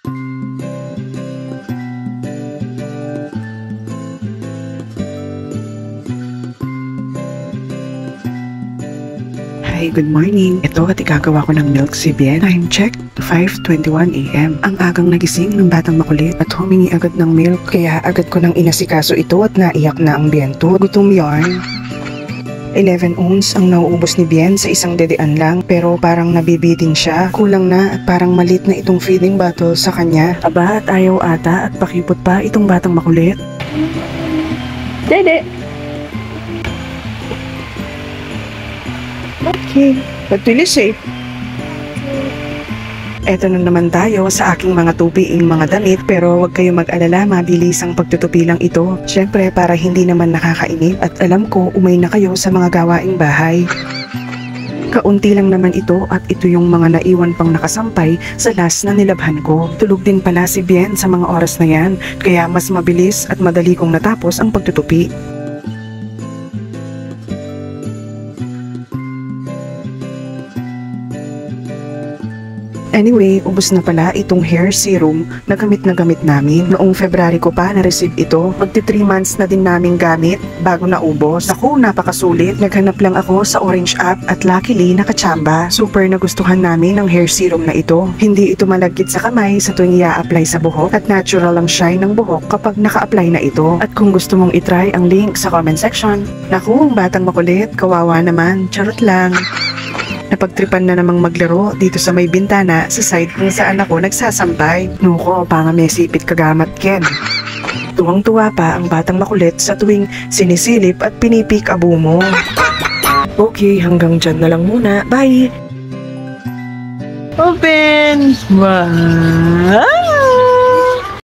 Hi, good morning. Ito at igagawa ko ng milk si Bien. Time check, 5:21 AM. Ang agang nagising ng batang makulit at humingi agad ng milk. Kaya agad ko nang inasikaso ito at naiyak na ang Biento. Gutom yarn. 11 ounce ang nauubos ni Bien sa isang dedean lang, pero parang nabibitin siya. Kulang na at parang malit na itong feeding bottle sa kanya. Aba at ayaw ata at pakipot pa itong batang makulit. Dede! Okay, but really safe. Eto na naman tayo sa aking mga tupiing mga damit, pero huwag kayo mag-alala, mabilis ang pagtutupi lang ito. Syempre para hindi naman nakakainip at alam ko umay na kayo sa mga gawaing bahay. Kaunti lang naman ito at ito yung mga naiwan pang nakasampay sa last na nilabhan ko. Tulog din pala si Bien sa mga oras na yan, kaya mas mabilis at madali kong natapos ang pagtutupi. Anyway, ubos na pala itong hair serum na gamit namin. Noong February ko pa na-receive ito. Magti 3 months na din namin gamit bago naubos. Naku, napakasulit. Naghanap lang ako sa Orange app at luckily nakachamba. Super nagustuhan namin ang hair serum na ito. Hindi ito malagkit sa kamay sa tuwing i-apply sa buhok at natural ang shine ng buhok kapag naka-apply na ito. At kung gusto mong itry ang link sa comment section. Naku, batang makulit, kawawa naman. Charot lang. Napagtripan na namang maglaro dito sa may bintana sa side kung saan ako nagsasampay. Nuko, pangamesipit kagamat Ken. Tuwang-tuwa pa ang batang makulit sa tuwing sinisilip at pinipik abo mo. Okay, hanggang dyan na lang muna. Bye! Open! Wow!